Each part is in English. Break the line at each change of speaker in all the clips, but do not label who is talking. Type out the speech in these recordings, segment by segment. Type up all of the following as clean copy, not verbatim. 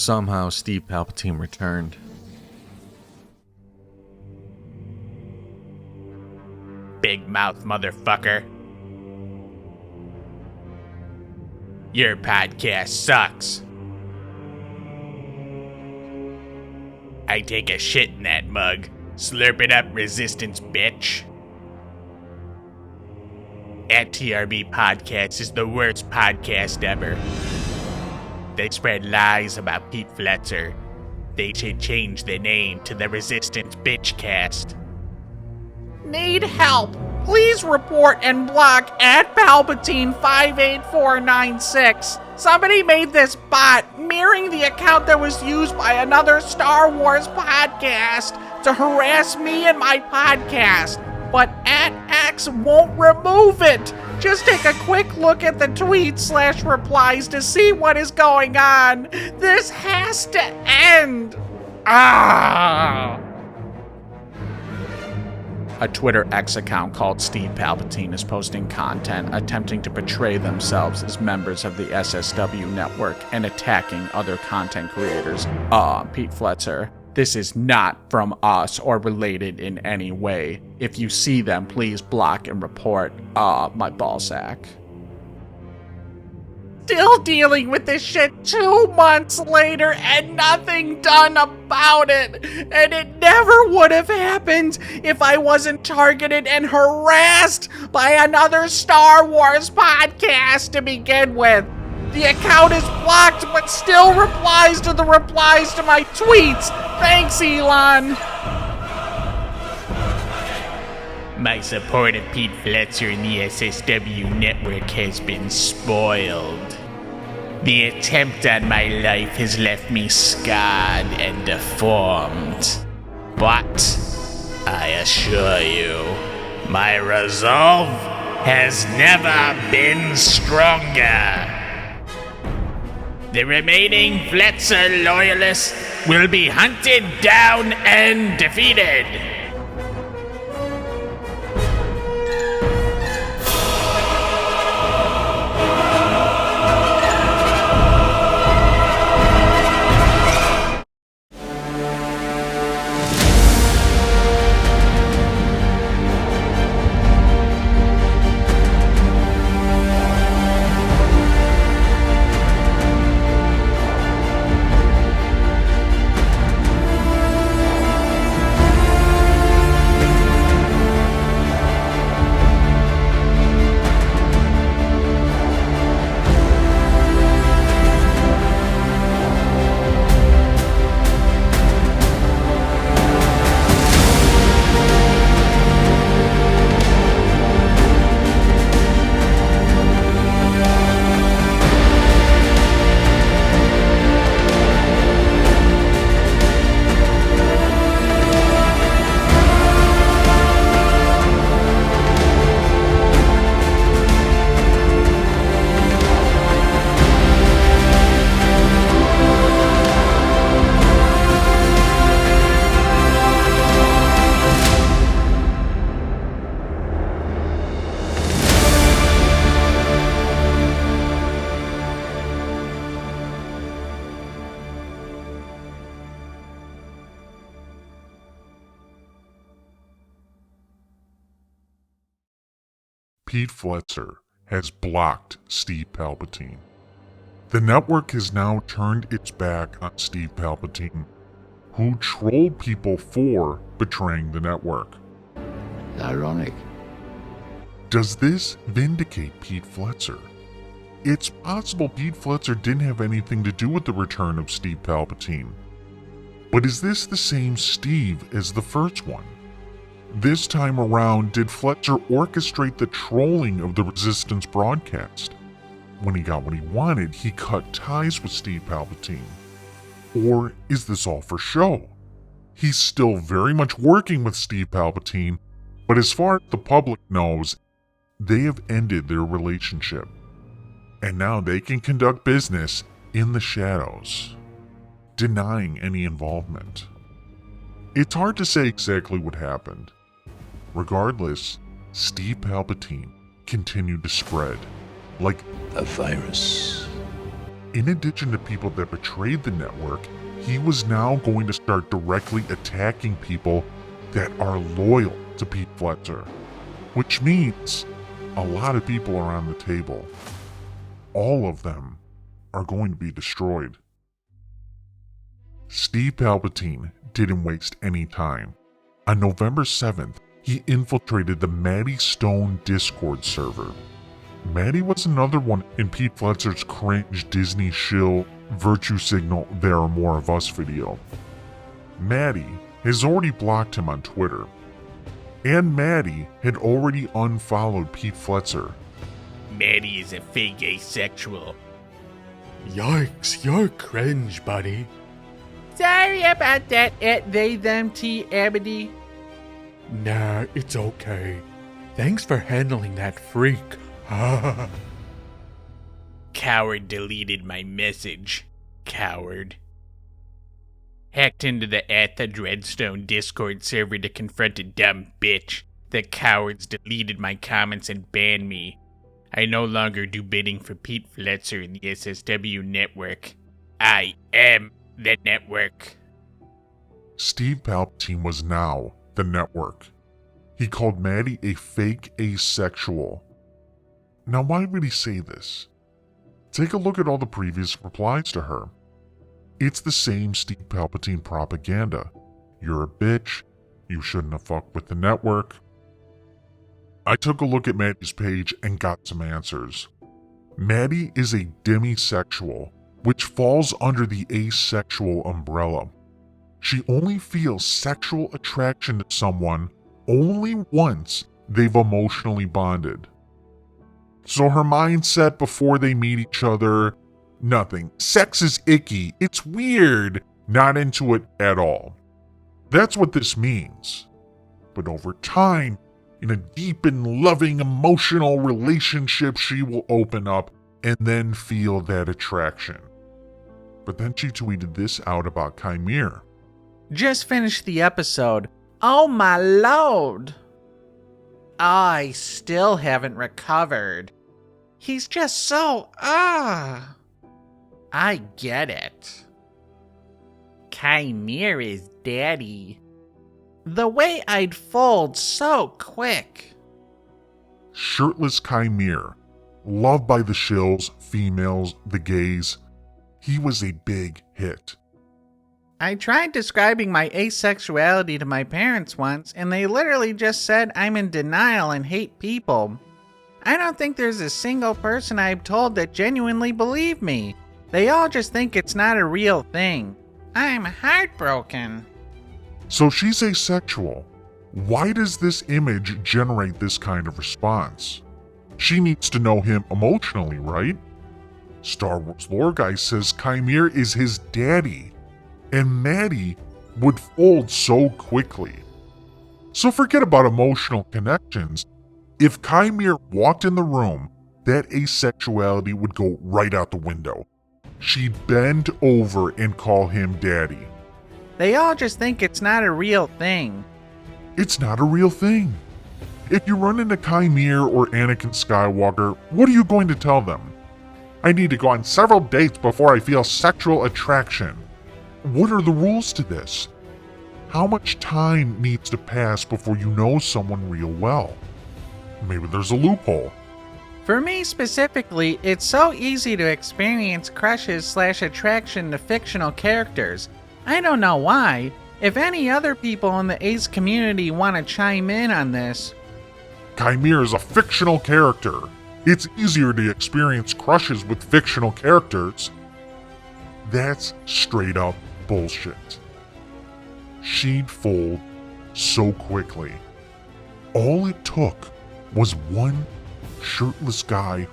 Somehow, Steve Palpatine returned.
Big mouth motherfucker. Your podcast sucks. I take a shit in that mug. Slurp it up, resistance bitch. At TRB Podcast is the worst podcast ever. They spread lies about Pete Fletcher. They should change the name to the Resistance Bitchcast.
Need help? Please report and block at Palpatine 58496. Somebody made this bot mirroring the account that was used by another Star Wars podcast to harass me and my podcast. But @X won't remove it. Just take a quick look at the tweets/replies to see what is going on. This has to end. A Twitter X account called Steve Palpatine is posting content attempting to portray themselves as members of the SSW network and attacking other content creators. Pete Fletcher, this is not from us or related in any way. If you see them, please block and report. My ballsack. Still dealing with this shit 2 months later and nothing done about it. And it never would have happened if I wasn't targeted and harassed by another Star Wars podcast to begin with. The account is blocked but still replies to the replies to my tweets. Thanks, Elon.
My support of Pete Fletcher and the SSW network has been spoiled. The attempt on my life has left me scarred and deformed. But I assure you, my resolve has never been stronger. The remaining Fletcher loyalists will be hunted down and defeated.
Pete Fletcher has blocked Steve Palpatine. The network has now turned its back on Steve Palpatine, who trolled people for betraying the network.
Ironic.
Does this vindicate Pete Fletcher? It's possible Pete Fletcher didn't have anything to do with the return of Steve Palpatine. But is this the same Steve as the first one? This time around, did Fletcher orchestrate the trolling of the Resistance broadcast? When he got what he wanted, he cut ties with Steve Palpatine. Or is this all for show? He's still very much working with Steve Palpatine, but as far as the public knows, they have ended their relationship. And now they can conduct business in the shadows, denying any involvement. It's hard to say exactly what happened. Regardless, Steve Palpatine continued to spread like
a virus.
in addition to people that betrayed the network, he was now going to start directly attacking people that are loyal to Pete Fletcher, which means a lot of people are on the table. All of them are going to be destroyed. Steve Palpatine didn't waste any time. On November 7th, he infiltrated the Maddie Stone Discord server. Maddie was another one in Pete Fletcher's cringe Disney shill virtue signal "There Are More of Us" video. Maddie has already blocked him on Twitter. And Maddie had already unfollowed Pete Fletcher.
Maddie is a fake asexual.
Yikes, you're cringe, buddy.
Sorry about that, they, them, abity.
Nah, it's okay. Thanks for handling that freak.
Coward deleted my message. Coward. Hacked into the the Dreadstone Discord server to confront a dumb bitch. The cowards deleted my comments and banned me. I no longer do bidding for Pete Fletcher in the SSW network. I am the network.
Steve Palpatine was now the network. He called Maddie a fake asexual. Now, why would he say this? Take a look at all the previous replies to her. It's the same Steve Palpatine propaganda. You're a bitch. You shouldn't have fucked with the network. I took a look at Maddie's page and got some answers. Maddie is a demisexual, which falls under the asexual umbrella. She only feels sexual attraction to someone only once they've emotionally bonded. So her mindset before they meet each other, nothing. Sex is icky, it's weird, not into it at all. That's what this means. But over time, in a deep and loving emotional relationship, she will open up and then feel that attraction. But then she tweeted this out about Chimere.
Just finished the episode. Oh my lord. I still haven't recovered. He's just so, I get it. Chimere is daddy. The way I'd fold so quick.
Shirtless Chimere, loved by the shills, females, the gays. He was a big hit.
I tried describing my asexuality to my parents once, and they literally just said I'm in denial and hate people. I don't think there's a single person I've told that genuinely believed me. They all just think it's not a real thing. I'm heartbroken.
So she's asexual. Why does this image generate this kind of response? She needs to know him emotionally, right? Star Wars lore guy says Chimere is his daddy, and Maddie would fold so quickly. So forget about emotional connections. If Chimere walked in the room, that asexuality would go right out the window. She'd bend over and call him daddy.
They all just think it's not a real thing.
It's not a real thing. If you run into Chimere or Anakin Skywalker, what are you going to tell them? I need to go on several dates before I feel sexual attraction. What are the rules to this? How much time needs to pass before you know someone real well? Maybe there's a loophole.
For me specifically, it's so easy to experience crushes/attraction to fictional characters. I don't know why. If any other people in the ace community want to chime in on this.
Chimere is a fictional character. It's easier to experience crushes with fictional characters. That's straight up bullshit. She'd fold so quickly. All it took was one shirtless guy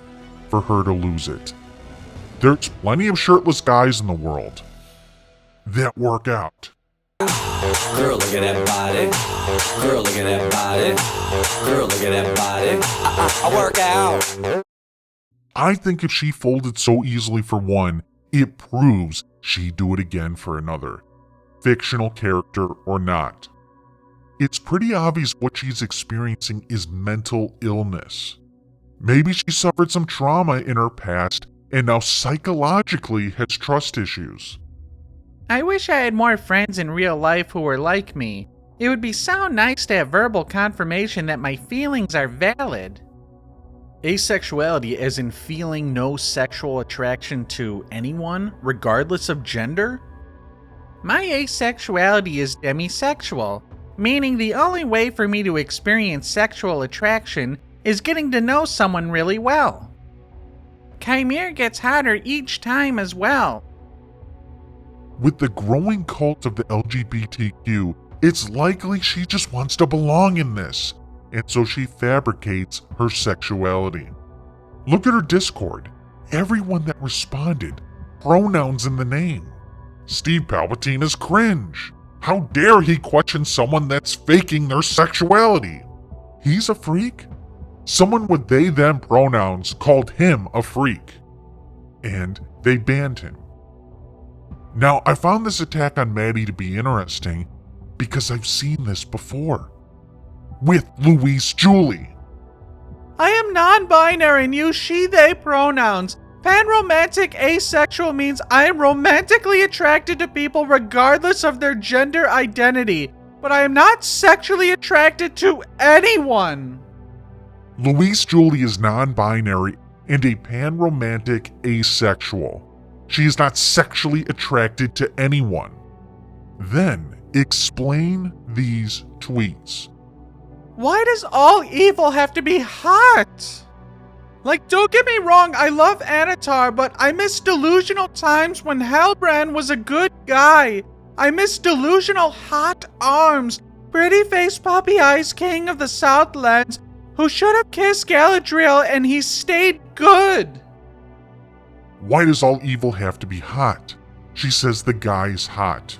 for her to lose it. There's plenty of shirtless guys in the world that work out.
Girl, look at that body. Girl, look at that body. Girl, look at that body. I work out.
I think if she folded so easily for one, it proves she'd do it again for another, fictional character or not. It's pretty obvious what she's experiencing is mental illness. Maybe she suffered some trauma in her past and now psychologically has trust issues.
I wish I had more friends in real life who were like me. It would be so nice to have verbal confirmation that my feelings are valid.
Asexuality as in feeling no sexual attraction to anyone, regardless of gender?
My asexuality is demisexual, meaning the only way for me to experience sexual attraction is getting to know someone really well. Chimere gets hotter each time as well.
With the growing cult of the LGBTQ, it's likely she just wants to belong in this, and so she fabricates her sexuality. Look at her Discord. Everyone that responded, pronouns in the name. Steve Palpatine is cringe. How dare he question someone that's faking their sexuality? He's a freak. Someone with they/them pronouns called him a freak, and they banned him. Now, I found this attack on Maddie to be interesting because I've seen this before. With Louise Julie.
I am non-binary and use she/they pronouns. Panromantic asexual means I am romantically attracted to people regardless of their gender identity, but I am not sexually attracted to anyone.
Louise Julie is non-binary and a panromantic asexual. She is not sexually attracted to anyone. Then, explain these tweets.
Why does all evil have to be hot? Like, don't get me wrong, I love Anatar, but I miss delusional times when Halbrand was a good guy. I miss delusional hot arms, pretty face puppy eyes king of the Southlands, who should have kissed Galadriel and he stayed good.
Why does all evil have to be hot? She says the guy's hot.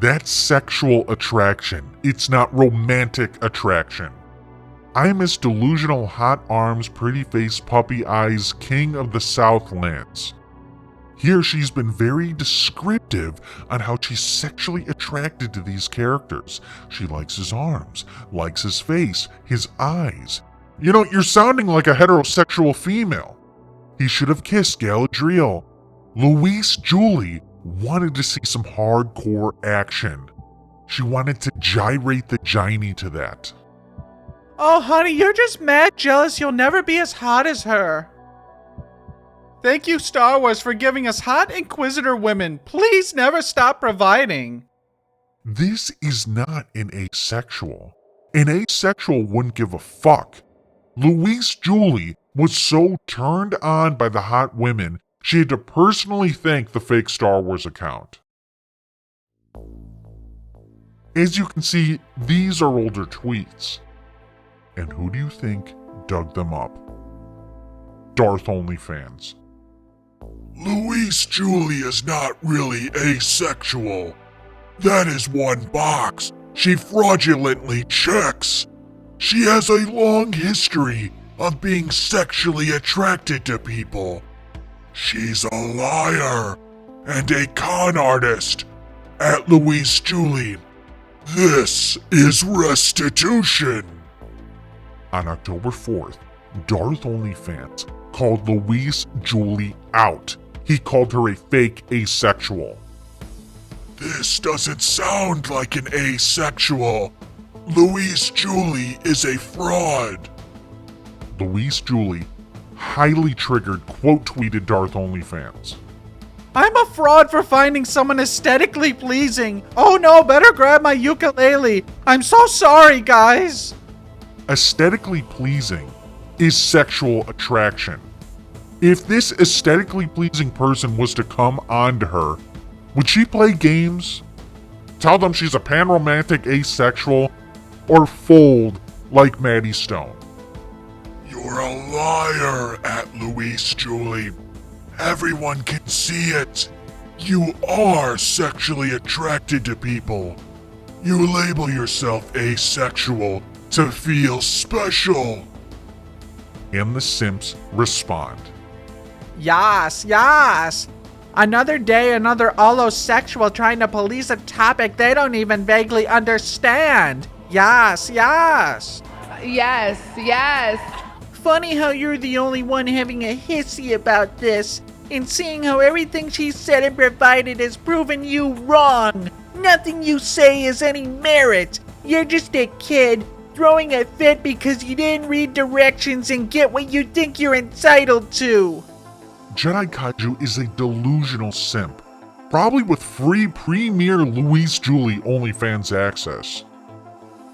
That's sexual attraction. It's not romantic attraction. I miss delusional hot arms, pretty face, puppy eyes, king of the Southlands. Here she's been very descriptive on how she's sexually attracted to these characters. She likes his arms, likes his face, his eyes. You know, you're sounding like a heterosexual female. He should have kissed Galadriel. Louise Julie wanted to see some hardcore action. She wanted to gyrate the Giny to that.
Oh, honey, you're just mad jealous you'll never be as hot as her. Thank you, Star Wars, for giving us hot Inquisitor women. Please never stop providing.
This is not an asexual. An asexual wouldn't give a fuck. Louise Julie was so turned on by the hot women, she had to personally thank the fake Star Wars account. As you can see, these are older tweets. And who do you think dug them up? Darth OnlyFans. Louise Julie is not really asexual. That is one box she fraudulently checks. She has a long history of being sexually attracted to people. She's a liar and a con artist. At Louise Julie, this is restitution. On October 4th, Darth OnlyFans called Louise Julie out. He called her a fake asexual. This doesn't sound like an asexual. Louise Julie is a fraud. Louise Julie, highly triggered, quote tweeted Darth OnlyFans.
I'm a fraud for finding someone aesthetically pleasing. Oh no, better grab my ukulele. I'm so sorry, guys.
Aesthetically pleasing is sexual attraction. If this aesthetically pleasing person was to come onto her, would she play games, tell them she's a panromantic asexual, or fold like Maddie Stone? You're a liar, at Louise Julie. Everyone can see it. You are sexually attracted to people. You label yourself asexual to feel special. And the simps respond.
Yas, yas. Another day, another allosexual trying to police a topic they don't even vaguely understand. Yas, yas.
Yes, yes.
Funny how you're the only one having a hissy about this. and seeing how everything she said and provided has proven you wrong. Nothing you say has any merit. You're just a kid throwing a fit because you didn't read directions and get what you think you're entitled to.
Jedi Kaiju is a delusional simp, probably with free premier Luis Julie OnlyFans access.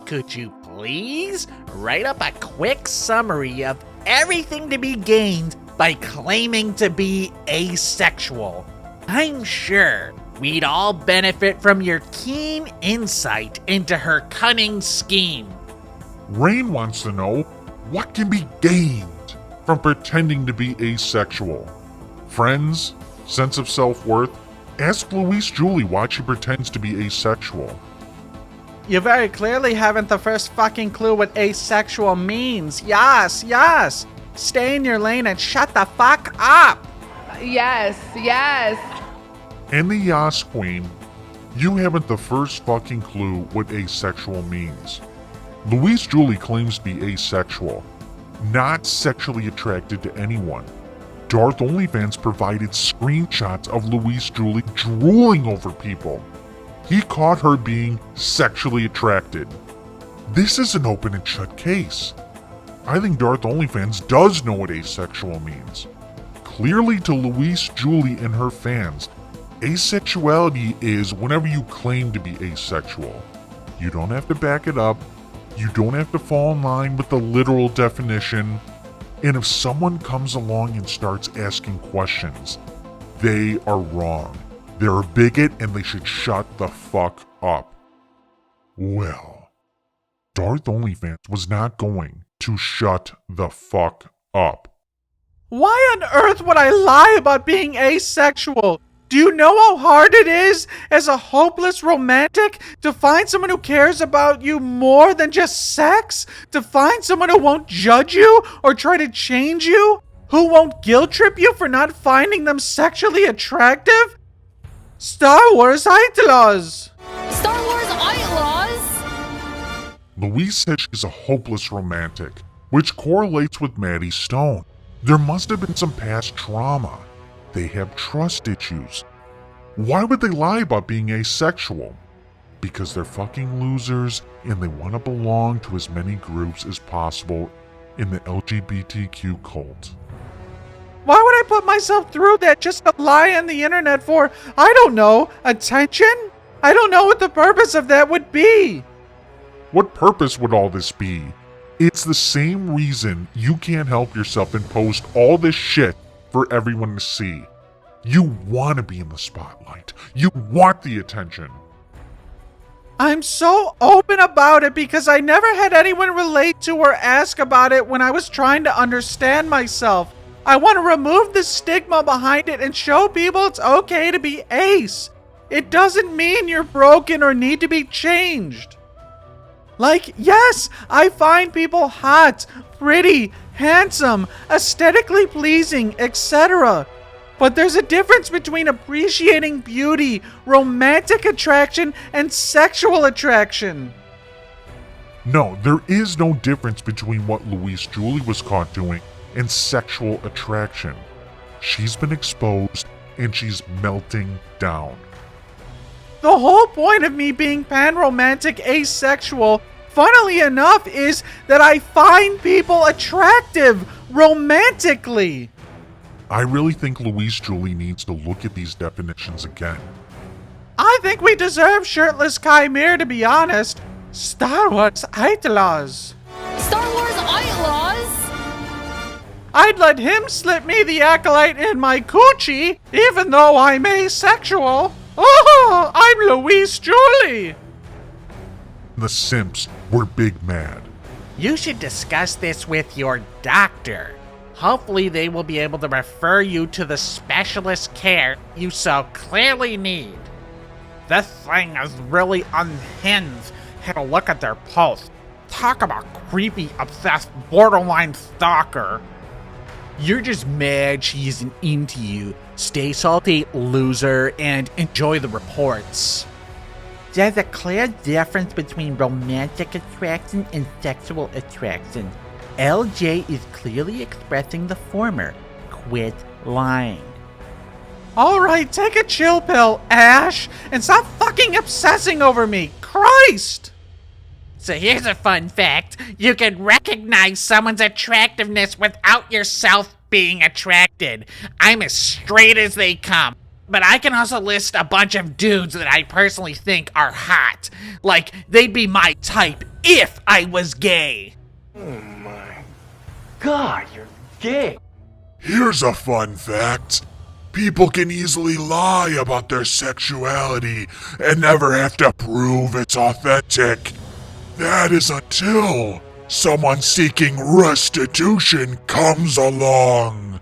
Could you please write up a quick summary of everything to be gained by claiming to be asexual? I'm sure we'd all benefit from your keen insight into her cunning scheme.
Rain wants to know what can be gained from pretending to be asexual. Friends? Sense of self-worth? Ask Luis Julie why she pretends to be asexual.
You very clearly haven't the first fucking clue what asexual means. Yes. Stay in your lane and shut the fuck up.
Yes.
And the Yas Queen, you haven't the first fucking clue what asexual means. Luis Julie claims to be asexual, not sexually attracted to anyone. Darth OnlyFans provided screenshots of Luis Julie drooling over people. He caught her being sexually attracted. This is an open and shut case. I think Darth OnlyFans does know what asexual means. Clearly to Luis Julie and her fans, asexuality is whenever you claim to be asexual. You don't have to back it up. You don't have to fall in line with the literal definition. And if someone comes along and starts asking questions, they are wrong. They're a bigot and they should shut the fuck up. Well, Darth OnlyFans was not going to shut the fuck up.
Why on earth would I lie about being asexual? Do you know how hard it is as a hopeless romantic to find someone who cares about you more than just sex? To find someone who won't judge you or try to change you? Who won't guilt trip you for not finding them sexually attractive? Star Wars Outlaws!
Star Wars Outlaws?
Louise said she's a hopeless romantic, which correlates with Maddie Stone. There must have been some past trauma. They have trust issues. Why would they lie about being asexual? Because they're fucking losers and they want to belong to as many groups as possible in the LGBTQ cult.
Why would I put myself through that just to lie on the internet for, I don't know, attention? I don't know what the purpose of that would be.
What purpose would all this be? It's the same reason you can't help yourself and post all this shit for everyone to see. You want to be in the spotlight. You want the attention.
I'm so open about it because I never had anyone relate to or ask about it when I was trying to understand myself. I want to remove the stigma behind it and show people it's okay to be ace. It doesn't mean you're broken or need to be changed. Like, yes, I find people hot, pretty, handsome, aesthetically pleasing, etc. But there's a difference between appreciating beauty, romantic attraction, and sexual attraction.
No, there is no difference between what Luis Julie was caught doing and sexual attraction. She's been exposed and she's melting down.
The whole point of me being pan-romantic asexual, funnily enough, is that I find people attractive romantically.
I really think Luis Julie needs to look at these definitions again.
I think we deserve shirtless Chimere, to be honest. Star Wars Outlaws.
Star Wars Outlaws?
I'd let him slip me the acolyte in my coochie, even though I'm asexual. Oh, I'm Luis Julie.
The simps were big mad.
You should discuss this with your doctor. Hopefully they will be able to refer you to the specialist care you so clearly need. This thing is really unhinged. Had a look at their post. Talk about creepy, obsessed, borderline stalker. You're just mad she isn't into you. Stay salty, loser, and enjoy the reports. There's a clear difference between romantic attraction and sexual attraction. LJ is clearly expressing the former. Quit lying.
Alright, take a chill pill, Ash, and stop fucking obsessing over me. Christ!
So here's a fun fact. You can recognize someone's attractiveness without yourself being attracted. I'm as straight as they come. But I can also list a bunch of dudes that I personally think are hot. Like, they'd be my type if I was gay.
God, you're gay.
Here's a fun fact. People can easily lie about their sexuality and never have to prove it's authentic. That is until someone seeking restitution comes along.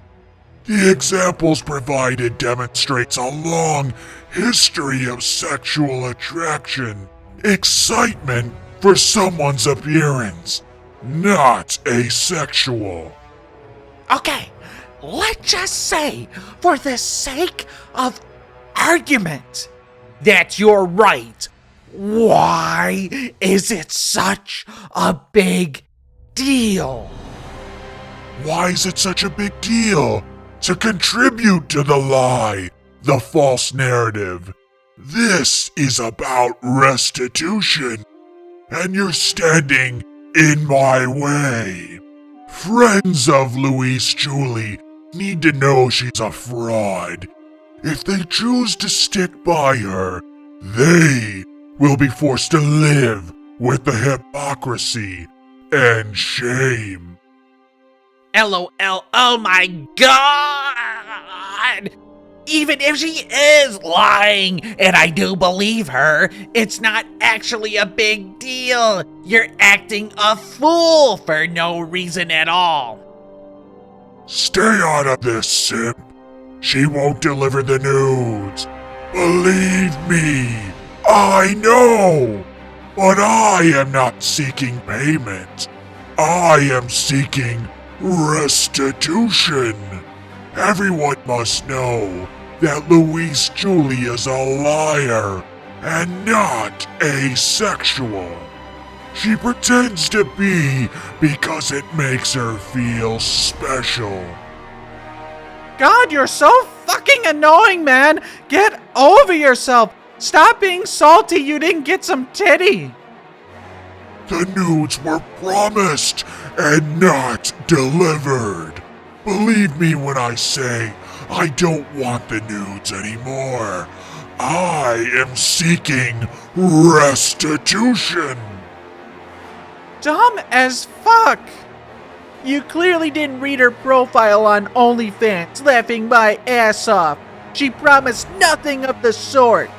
The examples provided demonstrates a long history of sexual attraction, excitement for someone's appearance, not asexual.
Okay, let's just say, for the sake of argument, that you're right. Why is it such a big deal?
Why is it such a big deal? To contribute to the lie, the false narrative. This is about restitution, and you're standing in my way. Friends of Louise Julie need to know she's a fraud. If they choose to stick by her, they will be forced to live with the hypocrisy and shame.
LOL, oh my god! Even if she is lying, and I do believe her, it's not actually a big deal. You're acting a fool for no reason at all.
Stay out of this, simp. She won't deliver the nudes. Believe me, I know. But I am not seeking payment. I am seeking restitution. Everyone must know that Louise Julie is a liar and not asexual. She pretends to be because it makes her feel special.
God, you're so fucking annoying, man! Get over yourself! Stop being salty you didn't get some titty!
The nudes were promised and not delivered. Believe me when I say I don't want the nudes anymore. I am seeking restitution.
Dumb as fuck! You clearly didn't read her profile on OnlyFans, laughing my ass off. She promised nothing of the sort.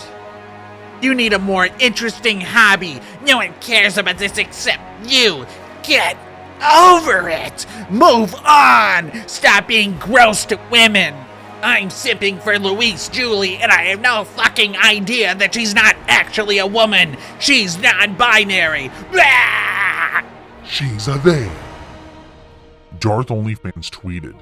You need a more interesting hobby. No one cares about this except you. Get over it. Move on. Stop being gross to women. I'm sipping for Louise Julie, and I have no fucking idea that she's not actually a woman. She's non-binary. Blah!
She's a they. Darth OnlyFans tweeted,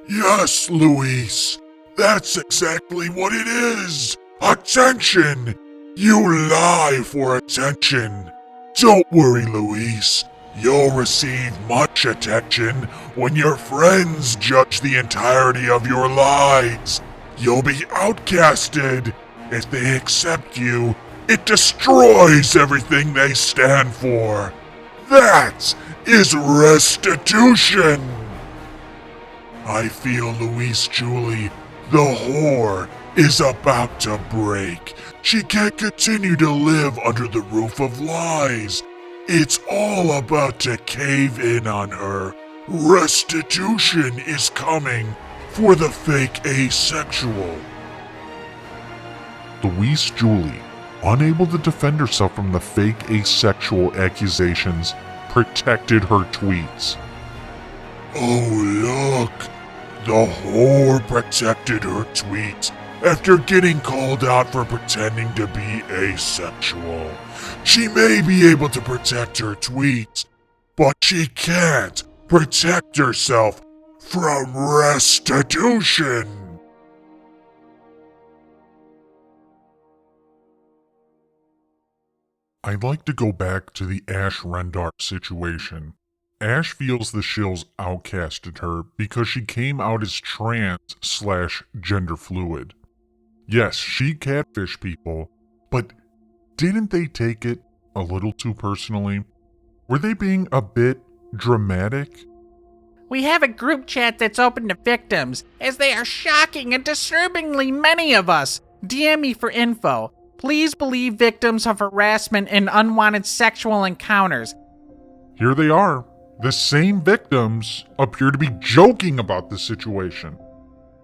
"Yes, Louise, that's exactly what it is. Attention! You lie for attention. Don't worry, Louise. You'll receive much attention when your friends judge the entirety of your lies. You'll be outcasted. If they accept you, it destroys everything they stand for. That is restitution. I feel Louise Julie, the whore, is about to break. She can't continue to live under the roof of lies. It's all about to cave in on her. Restitution is coming for the fake asexual." Louise Julie, unable to defend herself from the fake asexual accusations, protected her tweets. "Oh look, the whore protected her tweets after getting called out for pretending to be asexual. She may be able to protect her tweets, but she can't protect herself from restitution." I'd like to go back to the Ash Rendar situation Ash feels the Shills outcasted her because she came out as trans/gender fluid. Yes, she catfished people, but didn't they take it a little too personally? Were they being a bit dramatic?
We have a group chat that's open to victims, as they are shocking and disturbingly many of us. DM me for info. Please believe victims of harassment and unwanted sexual encounters.
Here they are. The same victims appear to be joking about the situation.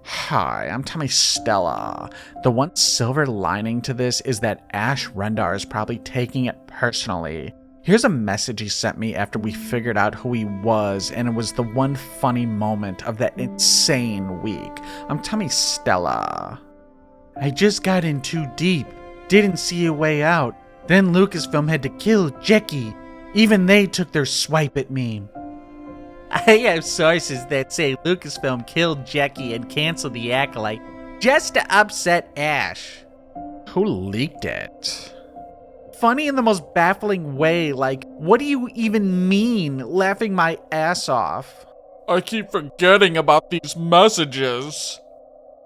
Hi, I'm Tommy Stella. The one silver lining to this is that Ash Rendar is probably taking it personally. Here's a message he sent me after we figured out who he was, and it was the one funny moment of that insane week. I'm Tommy Stella. I just got in too deep, didn't see a way out. Then Lucasfilm had to kill Jackie. Even they took their swipe at me. I have sources that say Lucasfilm killed Jackie and canceled the Acolyte just to upset Ash. Who leaked it? Funny in the most baffling way, like, what do you even mean, laughing my ass off?
I keep forgetting about these messages.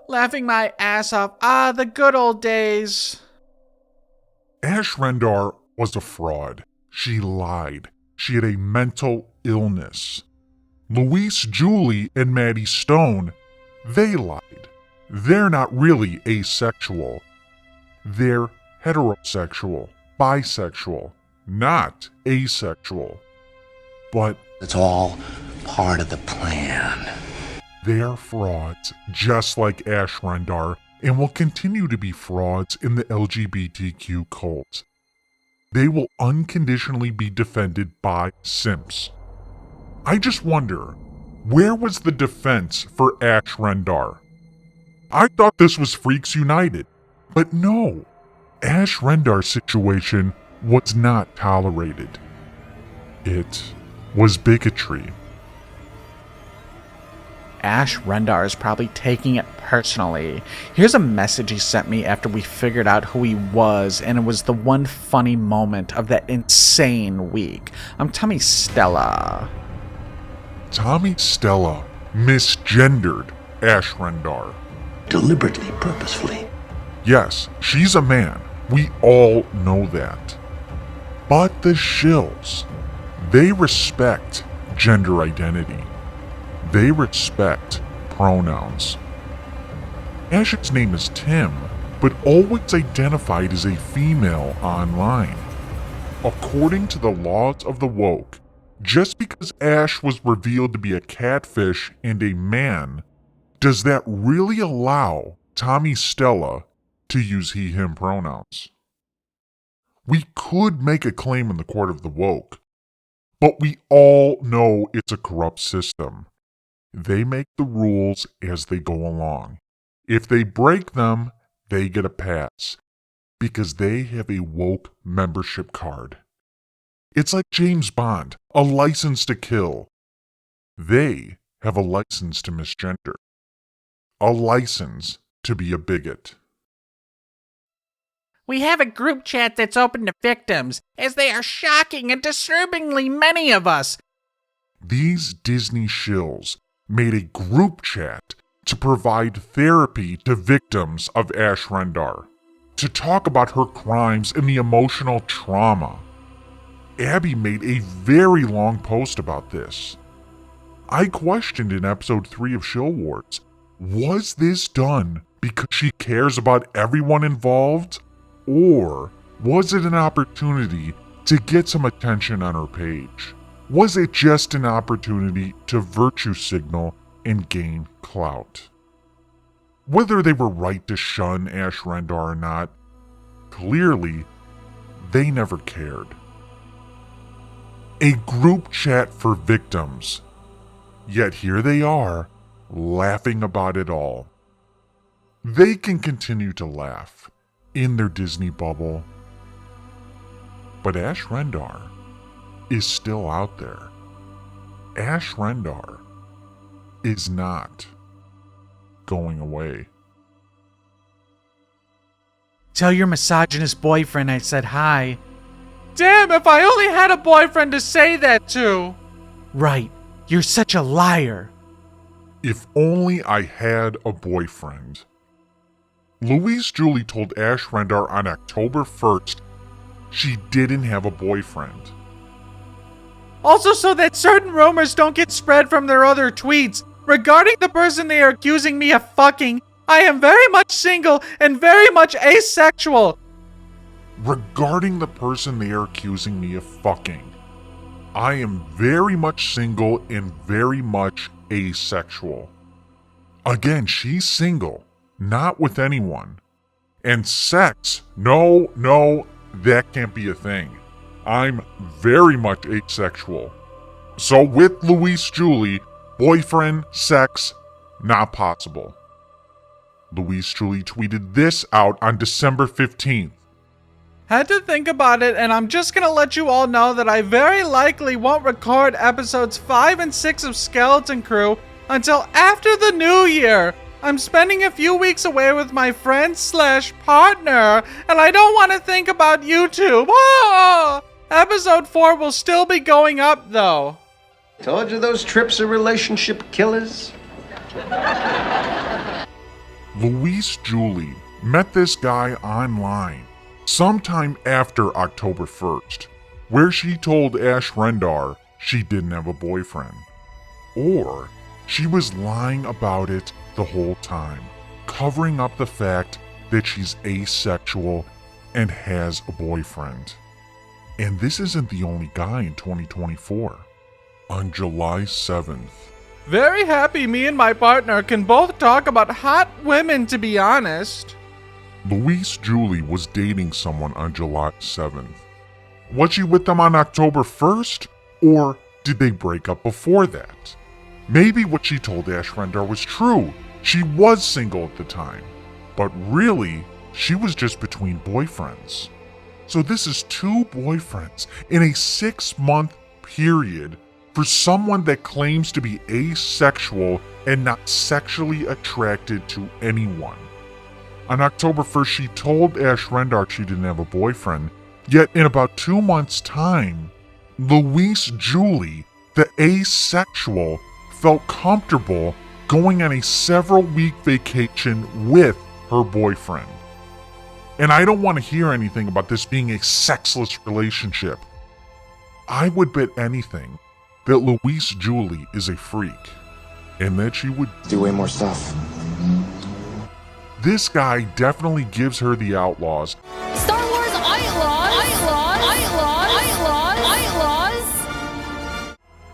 Laughing my ass off, the good old days.
Ash Rendar was a fraud. She lied. She had a mental illness. Louise Julie and Maddie Stone, they lied. They're not really asexual. They're heterosexual, bisexual, not asexual. But
It's all part of the plan.
they are frauds, just like Ash Rendar, and will continue to be frauds in the LGBTQ cult. They will unconditionally be defended by simps. I just wonder, where was the defense for Ash Rendar? I thought this was Freaks United, but no. Ash Rendar's situation was not tolerated. It was bigotry.
Ash Rendar is probably taking it personally. Here's a message he sent me after we figured out who he was, and it was the one funny moment of that insane week. I'm Tommy Stella.
Tommy Stella misgendered Ash Rendar.
Deliberately, purposefully.
Yes, she's a man. We all know that. But the Shills, they respect gender identity. They respect pronouns. Ash's name is Tim, but always identified as a female online. According to the laws of the woke, just because Ash was revealed to be a catfish and a man, does that really allow Tommy Stella to use he/him pronouns? We could make a claim in the court of the woke, but we all know it's a corrupt system. They make the rules as they go along. If they break them, they get a pass, because they have a woke membership card. It's like James Bond, a license to kill. They have a license to misgender. A license to be a bigot.
We have a group chat that's open to victims, as they are shocking and disturbingly many of us.
These Disney shills made a group chat to provide therapy to victims of Ash Rendar, to talk about her crimes and the emotional trauma. Abby made a very long post about this. I questioned in episode 3 of Shill Wars, was this done because she cares about everyone involved? Or was it an opportunity to get some attention on her page? Was it just an opportunity to virtue signal and gain clout? Whether they were right to shun Ash Rendar or not, clearly they never cared. A group chat for victims. Yet here they are, laughing about it all. They can continue to laugh in their Disney bubble. But Ash Rendar is still out there. Ash Rendar is not going away.
Tell your misogynist boyfriend I said hi. Damn, if I only had a boyfriend to say that to. Right. You're such a liar.
If only I had a boyfriend. Louise Julie told Ash Rendar on October 1st she didn't have a boyfriend.
Also, so that certain rumors don't get spread from their other tweets. Regarding the person they are accusing me of fucking, I am very much single and very much asexual.
Regarding the person they are accusing me of fucking, I am very much single and very much asexual. Again, she's single, not with anyone. And sex, no, that can't be a thing. I'm very much asexual. So with Louise Julie, boyfriend, sex, not possible. Louise Julie tweeted this out on December 15th.
Had to think about it, and I'm just gonna let you all know that I very likely won't record episodes 5 and 6 of Skeleton Crew until after the new year. I'm spending a few weeks away with my friend/partner, and I don't want to think about YouTube. Oh! Episode 4 will still be going up, though.
Told you those trips are relationship killers.
Louise Julie met this guy online sometime after October 1st, where she told Ash Rendar she didn't have a boyfriend. Or she was lying about it the whole time, covering up the fact that she's asexual and has a boyfriend. And this isn't the only guy in 2024. On July 7th,
Very happy me and my partner can both talk about hot women, to be honest.
Louise Julie was dating someone on July 7th. Was she with them on October 1st? Or did they break up before that? Maybe what she told Ash Rendar was true. She was single at the time. But really, she was just between boyfriends. So this is 2 boyfriends in a 6-month period for someone that claims to be asexual and not sexually attracted to anyone. On October 1st, she told Ash Rendar she didn't have a boyfriend, yet in about 2 months' time, Louise Julie, the asexual, felt comfortable going on a several-week vacation with her boyfriend. And I don't want to hear anything about this being a sexless relationship. I would bet anything that Louise Julie is a freak, and that she would
do way more stuff.
This guy definitely gives her the outlaws.
Star Wars outlaws.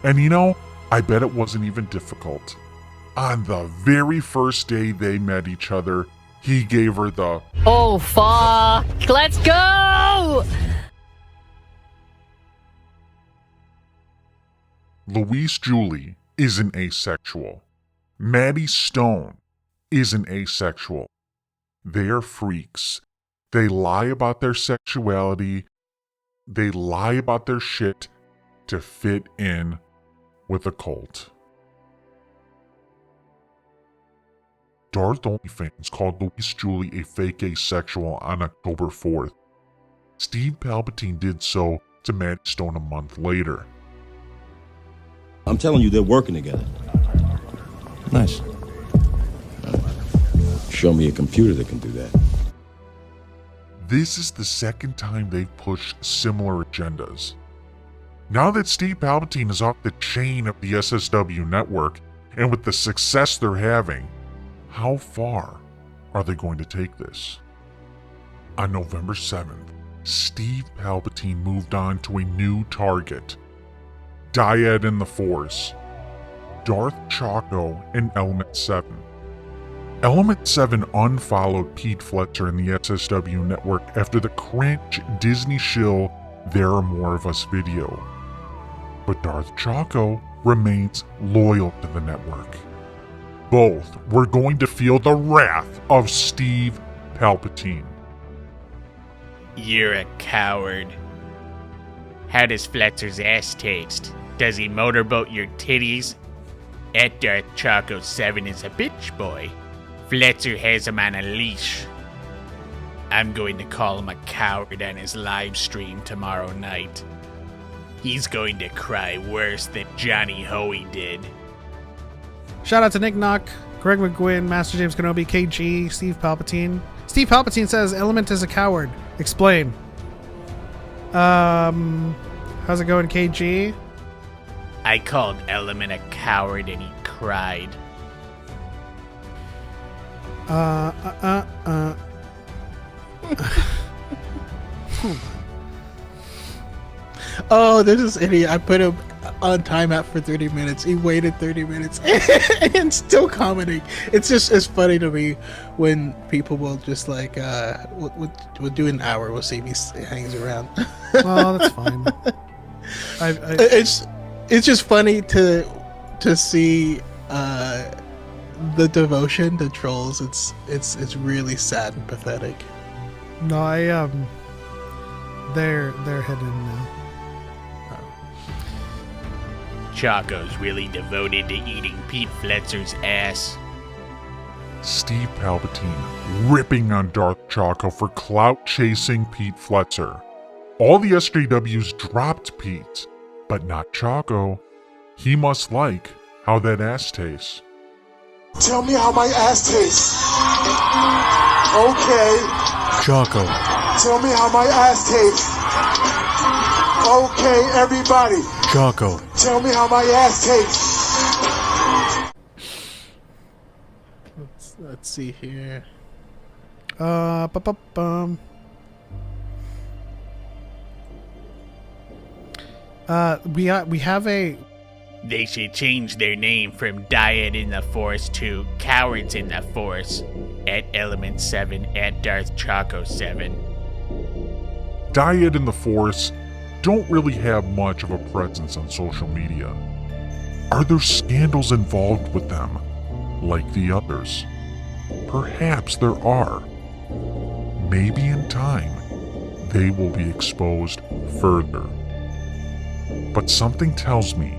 And you know, I bet it wasn't even difficult. On the very first day they met each other, he gave her the
Oh fuck! Let's go!
Louise Julie isn't asexual. Maddie Stone isn't asexual. They are freaks. They lie about their sexuality. They lie about their shit to fit in with a cult. Darth OnlyFans called Louise Julie a fake asexual on October 4th. Steve Palpatine did so to Maddie Stone a month later.
I'm telling you, they're working together. Nice. Show me a computer that can do that.
This is the second time they've pushed similar agendas. Now that Steve Palpatine is off the chain of the SSW network, and with the success they're having, how far are they going to take this? On November 7th, Steve Palpatine moved on to a new target. Dyad and the Force, Darth Chaco and Element 7. Element 7 unfollowed Pete Fletcher in the SSW network after the cringe Disney shill There Are More of Us video. But Darth Chaco remains loyal to the network. Both were going to feel the wrath of Steve Palpatine.
You're a coward. How does Fletcher's ass taste? Does he motorboat your titties? That Darth Chaco 7 is a bitch boy. Fletcher has him on a leash. I'm going to call him a coward on his live stream tomorrow night. He's going to cry worse than Johnny Hoey did.
Shout out to Nick Knock, Greg McGuinn, Master James Kenobi, KG, Steve Palpatine. Steve Palpatine says Element is a coward. Explain. How's it going, KG?
I called Element a coward and he cried.
Oh, there's this idiot. I put him on timeout for 30 minutes. He waited 30 minutes and still commenting. It's funny to me when people will just like we'll do an hour. We'll see if he hangs around.
Well, that's fine.
It's just funny to see the devotion to trolls. It's really sad and pathetic.
No, they're heading now.
Choco's really devoted to eating Pete Fletzer's ass.
Steve Palpatine ripping on Darth Choco for clout-chasing Pete Fletzer. All the SJWs dropped Pete, but not Choco. He must like how that ass tastes.
Tell me how my ass tastes. Okay.
Choco.
Tell me how my ass tastes. Okay, everybody.
Choco.
Tell me how my ass tastes.
Let's see here.
We have a.
They should change their name from Dyad in the Force to Cowards in the Force. At Element 7, at Darth Choco 7.
Dyad and the Force don't really have much of a presence on social media. Are there scandals involved with them, like the others? Perhaps there are. Maybe in time, they will be exposed further. But something tells me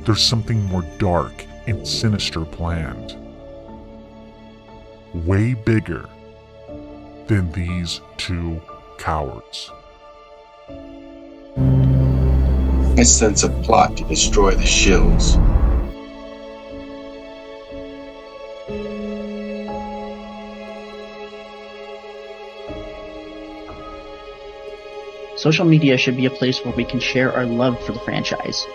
there's something more dark and sinister planned. Way bigger than these two cowards.
I sense a plot to destroy the Shills.
Social media should be a place where we can share our love for the franchise.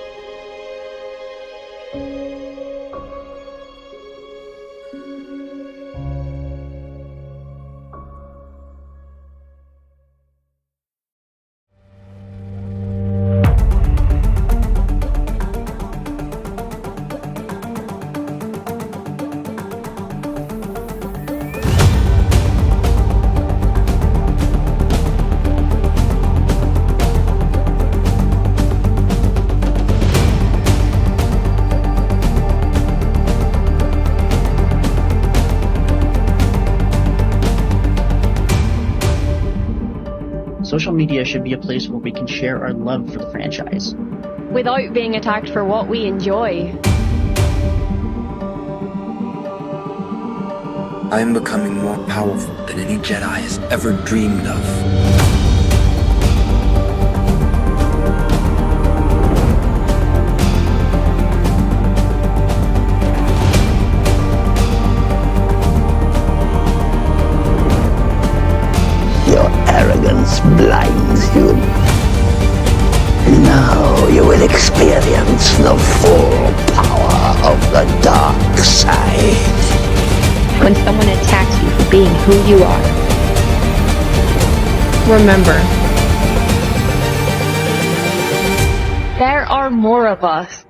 Social media should be a place where we can share our love for the franchise.
Without being attacked for what we enjoy.
I am becoming more powerful than any Jedi has ever dreamed of.
Arrogance blinds you. Now you will experience the full power of the dark side.
When someone attacks you for being who you are, remember,
There are more of us.